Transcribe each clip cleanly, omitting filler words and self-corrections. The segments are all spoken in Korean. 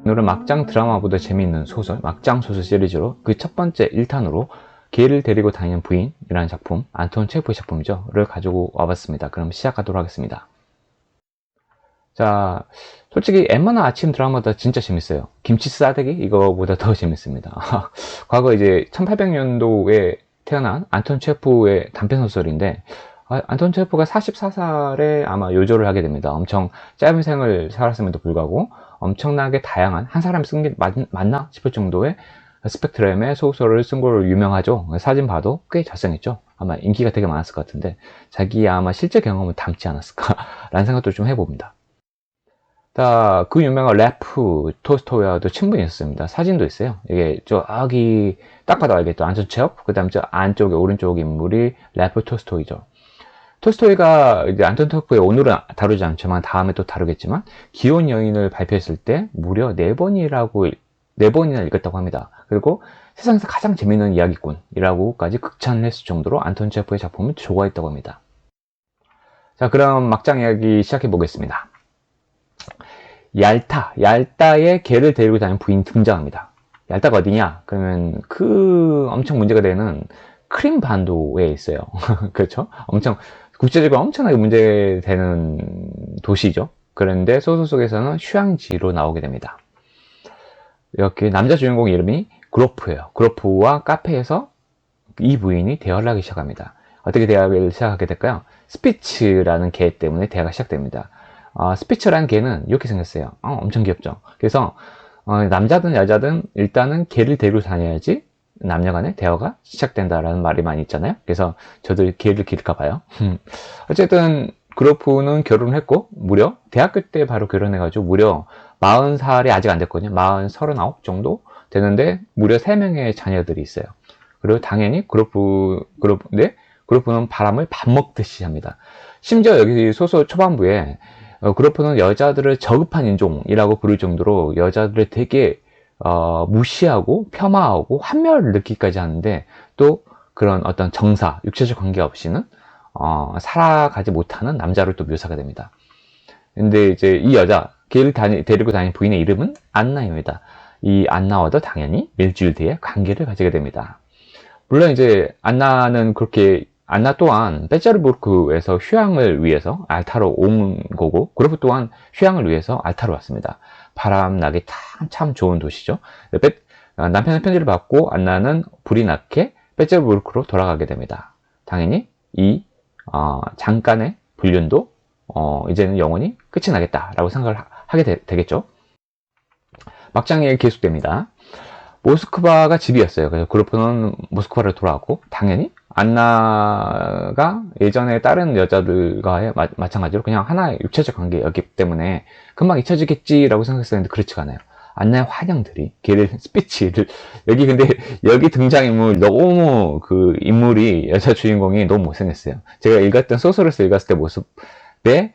오늘은 막장 드라마보다 재미있는 소설, 막장 소설 시리즈로 그 첫 번째 1탄으로 개를 데리고 다니는 부인이라는 작품, 안톤 체프의 작품이죠.를 가지고 와봤습니다. 그럼 시작하도록 하겠습니다. 자, 솔직히 웬만한 아침 드라마다 진짜 재밌어요. 김치 싸대기? 이거보다 더 재밌습니다. 과거 이제 1800년도에 태어난 안톤 체프의 단편소설인데, 안톤 체프가 44살에 아마 요절을 하게 됩니다. 엄청 짧은 생을 살았음에도 불구하고 엄청나게 다양한, 한 사람이 쓴 게 맞나 싶을 정도의 스펙트럼의 소설을 쓴 걸로 유명하죠. 사진 봐도 꽤 잘생겼죠. 아마 인기가 되게 많았을 것 같은데 자기 아마 실제 경험을 담지 않았을까라는 생각도 좀 해봅니다. 자, 그 유명한 레프 톨스토이와도 친분이 있었습니다. 사진도 있어요. 이게 저기 딱 봐도 알겠죠. 안톤 체프, 그 다음 저 안쪽에 오른쪽 인물이 레프 톨스토이죠. 톨스토이가 이제 안톤 체프의 오늘은 다루지 않지만 다음에 또 다루겠지만 기혼 여인을 발표했을 때 무려 4번이나 읽었다고 합니다. 그리고 세상에서 가장 재미있는 이야기꾼이라고까지 극찬을 했을 정도로 안톤 체프의 작품을 좋아했다고 합니다. 자, 그럼 막장 이야기 시작해 보겠습니다. 얄타의 개를 데리고 다니는 부인 등장합니다. 얄타가 어디냐? 그러면 그 엄청 문제가 되는 크림 반도에 있어요. 그렇죠? 엄청 국제적으로 엄청나게 문제되는 도시죠. 그런데 소설 속에서는 휴양지로 나오게 됩니다. 이렇게 남자 주인공 이름이 그로프예요. 그로프와 카페에서 이 부인이 대화를 하기 시작합니다. 어떻게 대화를 시작하게 될까요? 스피츠라는 개 때문에 대화가 시작됩니다. 스피츠라는 개는 이렇게 생겼어요. 엄청 귀엽죠. 그래서 남자든 여자든 일단은 개를 데리고 다녀야지 남녀 간의 대화가 시작된다라는 말이 많이 있잖아요. 그래서 저도 개를 기를까 봐요. 어쨌든 그로프는 결혼을 했고 무려 대학교 때 바로 결혼해가지고 무려 40살이 아직 안 됐거든요. 39 정도 되는데 무려 3명의 자녀들이 있어요. 그리고 당연히 그로프는 바람을 밥 먹듯이 합니다. 심지어 여기 소설 초반부에 그로프는 여자들을 저급한 인종이라고 부를 정도로 여자들을 되게 무시하고 폄하하고 환멸을 느끼기까지 하는데 또 그런 어떤 정사, 육체적 관계 없이는 살아가지 못하는 남자를 또 묘사가 됩니다. 근데 이제 이 여자, 개를 데리고 다니는 부인의 이름은 안나입니다. 이 안나와도 당연히 일주일 뒤에 관계를 가지게 됩니다. 물론 이제 안나 또한 베테르부르크에서 휴양을 위해서 알타로 온 거고, 그로프 또한 휴양을 위해서 알타로 왔습니다. 바람나기 참 좋은 도시죠. 남편의 편지를 받고 안나는 불이 나게 베테르부르크로 돌아가게 됩니다. 당연히 이 잠깐의 불륜도 이제는 영원히 끝이 나겠다라고 생각을 하게 되겠죠. 막장이 계속됩니다. 모스크바가 집이었어요. 그래서 그로프는 모스크바를 돌아왔고 당연히 안나가 예전에 다른 여자들과의 마찬가지로 그냥 하나의 육체적 관계였기 때문에 금방 잊혀지겠지라고 생각했었는데 그렇지가 않아요. 안나의 환영들이 걔를 스피치를 근데 여기 등장인물 너무 그 인물이 여자 주인공이 너무 못생겼어요. 제가 읽었던 소설에서 읽었을 때 모습에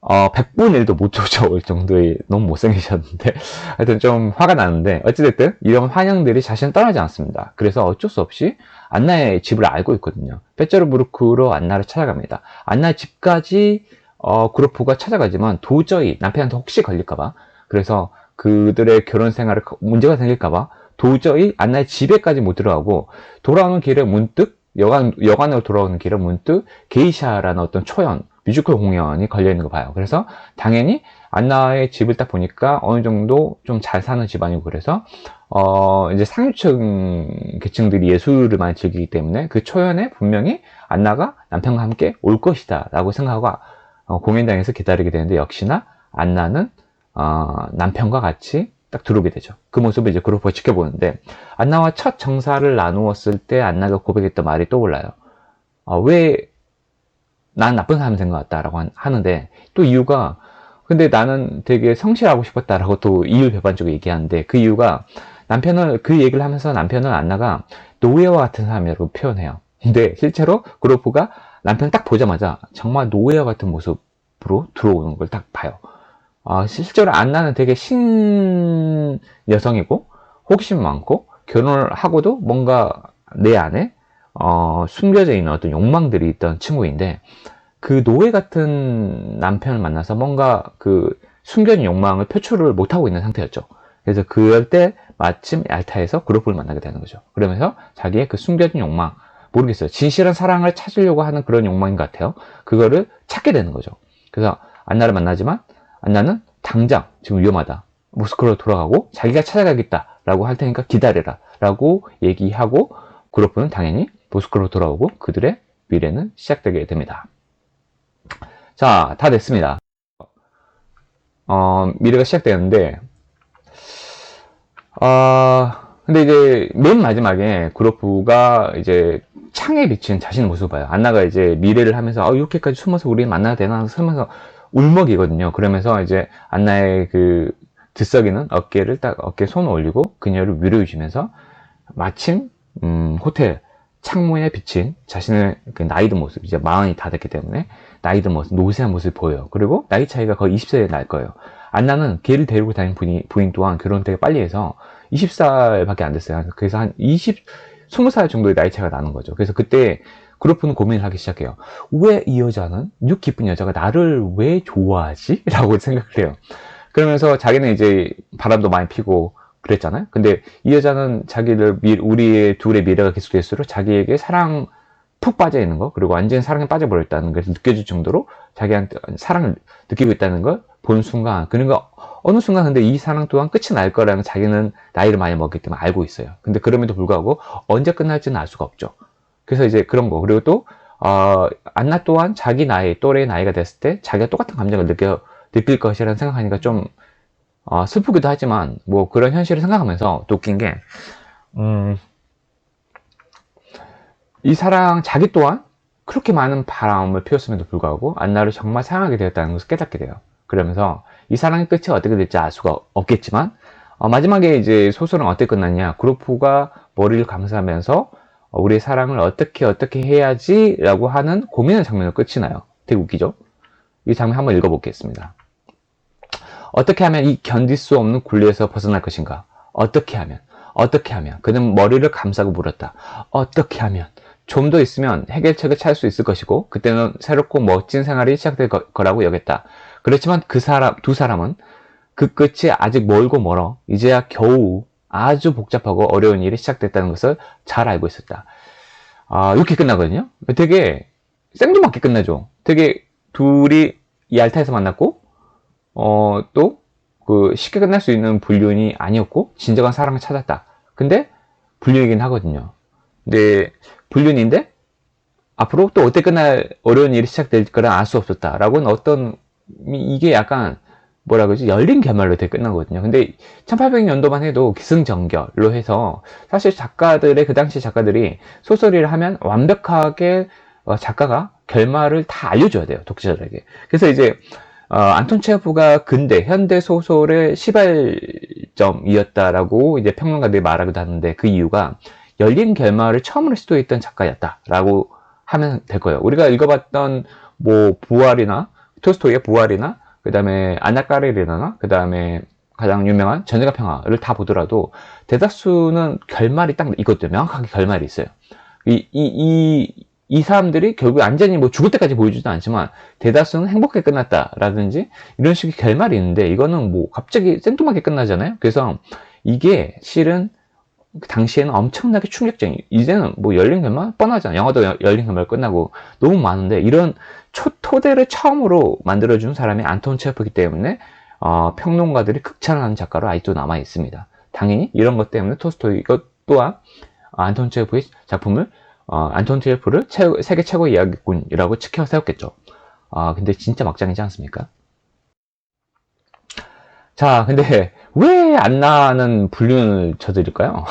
100분의 1도 못 쫓아올 정도의 너무 못생기셨는데 하여튼 좀 화가 나는데 어찌됐든 이런 환영들이 자신을 떠나지 않습니다. 그래서 어쩔 수 없이 안나의 집을 알고 있거든요. 베테르부르크로 안나를 찾아갑니다. 안나의 집까지 그로프가 찾아가지만 도저히 남편한테 혹시 걸릴까봐, 그래서 그들의 결혼 생활에 문제가 생길까봐 도저히 안나의 집에까지 못 들어가고 돌아오는 길에 문득 여관으로 돌아오는 길에 문득 게이샤라는 어떤 초연 뮤지컬 공연이 걸려있는 거 봐요. 그래서 당연히 안나의 집을 딱 보니까 어느 정도 좀 잘 사는 집안이고, 그래서 이제 상류층 계층들이 예술을 많이 즐기기 때문에 그 초연에 분명히 안나가 남편과 함께 올 것이다 라고 생각하고 공연장에서 기다리게 되는데, 역시나 안나는 남편과 같이 딱 들어오게 되죠. 그 모습을 이제 그로프가 지켜보는데, 안나와 첫 정사를 나누었을 때 안나가 고백했던 말이 떠올라요. 왜 난 나쁜 사람이 된 것 같다라고 하는데, 또 이유가, 근데 나는 되게 성실하고 싶었다라고 또 이유 배반적으로 얘기하는데, 그 이유가 그 얘기를 하면서 남편은 안나가 노예와 같은 사람이라고 표현해요. 근데 실제로 그로프가 남편을 딱 보자마자 정말 노예와 같은 모습으로 들어오는 걸 딱 봐요. 실제로 안나는 되게 신 여성이고 호기심 많고 결혼을 하고도 뭔가 내 안에 숨겨져 있는 어떤 욕망들이 있던 친구인데, 그 노예 같은 남편을 만나서 뭔가 그 숨겨진 욕망을 표출을 못하고 있는 상태였죠. 그래서 그럴 때 마침 얄타에서 그로프를 만나게 되는 거죠. 그러면서 자기의 그 숨겨진 욕망, 모르겠어요. 진실한 사랑을 찾으려고 하는 그런 욕망인 것 같아요. 그거를 찾게 되는 거죠. 그래서 안나를 만나지만 안나는 당장 지금 위험하다. 모스크바로 돌아가고 자기가 찾아가겠다라고 할 테니까 기다려라 라고 얘기하고 그로프는 당연히 모스크바로 돌아오고 그들의 미래는 시작되게 됩니다. 자, 다 됐습니다. 미래가 시작되었는데 근데 이제 맨 마지막에 그로프가 이제 창에 비친 자신의 모습을 봐요. 안나가 이제 미래를 하면서 이렇게까지 숨어서 우리 만나야 되나 하면서 울먹이거든요. 그러면서 이제 안나의 그 들썩이는 어깨를 딱 어깨에 손을 올리고 그녀를 위로해 주면서 마침 호텔 창문에 비친 자신의 그 나이든 모습, 이제 40이 다 됐기 때문에 나이든 모습, 노쇠한 모습이 보여요. 그리고 나이 차이가 거의 20세 날 거예요. 안나는 걔를 데리고 다닌 부인 또한 결혼 되게 빨리 해서 20살밖에 안 됐어요. 그래서 한 20살 정도의 나이 차이가 나는 거죠. 그래서 그때 그로프는 고민을 하기 시작해요. 왜 이 여자는, 육 기쁜 여자가 나를 왜 좋아하지? 라고 생각을 해요. 그러면서 자기는 이제 바람도 많이 피고 그랬잖아요. 근데 이 여자는 우리의 둘의 미래가 계속될수록 자기에게 푹 빠져 있는 거, 그리고 완전히 사랑에 빠져버렸다는 것을 느껴질 정도로 자기한테 사랑을 느끼고 있다는 걸 본 순간, 그러니까 어느 순간 근데 이 사랑 또한 끝이 날 거라는 자기는 나이를 많이 먹기 때문에 알고 있어요. 근데 그럼에도 불구하고 언제 끝날지는 알 수가 없죠. 그래서 이제 그런 거. 그리고 또, 안나 또한 자기 또래의 나이가 됐을 때 자기가 똑같은 감정을 느낄 것이라는 생각하니까 좀, 슬프기도 하지만, 뭐 그런 현실을 생각하면서 또 웃긴 게, 이 자기 또한 그렇게 많은 바람을 피웠음에도 불구하고 안나를 정말 사랑하게 되었다는 것을 깨닫게 돼요. 그러면서 이 사랑의 끝이 어떻게 될지 알 수가 없겠지만, 마지막에 이제 소설은 어떻게 끝났냐. 그로프가 머리를 감싸면서 우리의 사랑을 어떻게 해야지 라고 하는 고민의 장면으로 끝이 나요. 되게 웃기죠? 이 장면 한번 읽어보겠습니다. 어떻게 하면 이 견딜 수 없는 굴레에서 벗어날 것인가? 어떻게 하면? 그는 머리를 감싸고 물었다. 어떻게 하면? 좀 더 있으면 해결책을 찾을 수 있을 것이고 그때는 새롭고 멋진 생활이 시작될 거라고 여겼다. 그렇지만 두 사람은 그 끝이 아직 멀고 멀어 이제야 겨우 아주 복잡하고 어려운 일이 시작됐다는 것을 잘 알고 있었다. 이렇게 끝나거든요. 되게 생뚱맞게 끝나죠. 되게 둘이 이 알타에서 만났고 또 그 쉽게 끝날 수 있는 불륜이 아니었고 진정한 사랑을 찾았다. 근데 불륜이긴 하거든요. 근데 불륜인데 앞으로 또 어떻게 끝날 어려운 일이 시작될 거라 알 수 없었다라고는 이게 약간 뭐라 그러지? 열린 결말로 되게 끝나거든요. 근데 1800년도만 해도 기승전결로 해서 사실 그 당시 작가들이 소설을 하면 완벽하게 작가가 결말을 다 알려줘야 돼요. 독자들에게. 그래서 이제 안톤 체호프가 현대 소설의 시발점이었다라고 이제 평론가들이 말하기도 하는데 그 이유가 열린 결말을 처음으로 시도했던 작가였다라고 하면 될 거예요. 우리가 읽어봤던 뭐 토스토이의 부활이나 그 다음에 아나 까레리나나 그 다음에 가장 유명한 전쟁과 평화를 다 보더라도 대다수는 결말이 딱 있거든요. 명확하게 결말이 있어요. 이 사람들이 결국 완전히 뭐 죽을 때까지 보여주지도 않지만 대다수는 행복하게 끝났다라든지 이런 식의 결말이 있는데 이거는 뭐 갑자기 생뚱하게 끝나잖아요. 그래서 이게 실은 당시에는 엄청나게 충격적인, 이제는 뭐 열린 결말 뻔하잖아. 영화도 열린 결말 끝나고 너무 많은데 이런 토대를 처음으로 만들어준 사람이 안톤 체호프이기 때문에 평론가들이 극찬하는 작가로 아직도 남아 있습니다. 당연히 이런 것 때문에 토스토이 이것 또한 안톤 체호프의 작품을 안톤 체호프를 세계 최고의 이야기꾼이라고 치켜 세웠겠죠. 근데 진짜 막장이지 않습니까? 자, 근데 왜 안나는 불륜을 저지를까요?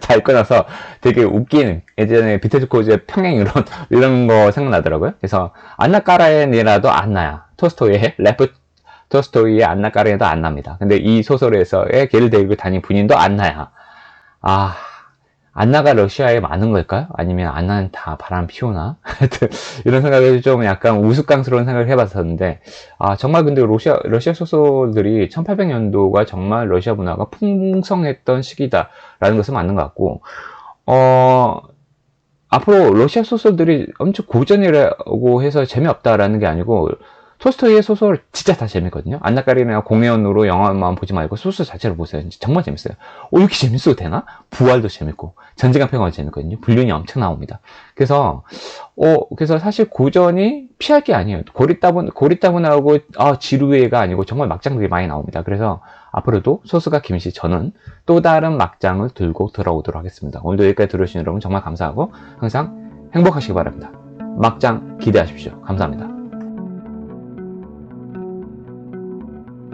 다 읽고 나서 되게 웃긴, 예전에 비테즈 코즈의 평행 이런 거 생각나더라고요. 그래서 안나 까라헨이라도 안나야. 토스토이의 안나 까라헨도 안나입니다. 근데 이 소설에서의 걔를 데리고 다닌 군인도 안나야. 안나가 러시아에 많은 걸까요? 아니면 안나는 다 바람 피우나? 하여튼 이런 생각을 좀 약간 우스꽝스러운 생각을 해봤었는데 정말 근데 러시아 소설들이 1800년도가 정말 러시아 문화가 풍성했던 시기다라는 것은 맞는 것 같고 앞으로 러시아 소설들이 엄청 고전이라고 해서 재미없다라는 게 아니고 톨스토이의 소설 진짜 다 재밌거든요. 안나 까리나 공연으로 영화만 보지 말고 소설 자체를 보세요. 정말 재밌어요. 이렇게 재밌어도 되나? 부활도 재밌고 전쟁과 평화도 재밌거든요. 불륜이 엄청 나옵니다. 그래서 사실 고전이 피할 게 아니에요. 고리따분하고 지루해가 아니고 정말 막장들이 많이 나옵니다. 그래서 앞으로도 소스가 김씨 저는 또 다른 막장을 들고 돌아오도록 하겠습니다. 오늘도 여기까지 들어주신 여러분 정말 감사하고 항상 행복하시기 바랍니다. 막장 기대하십시오. 감사합니다.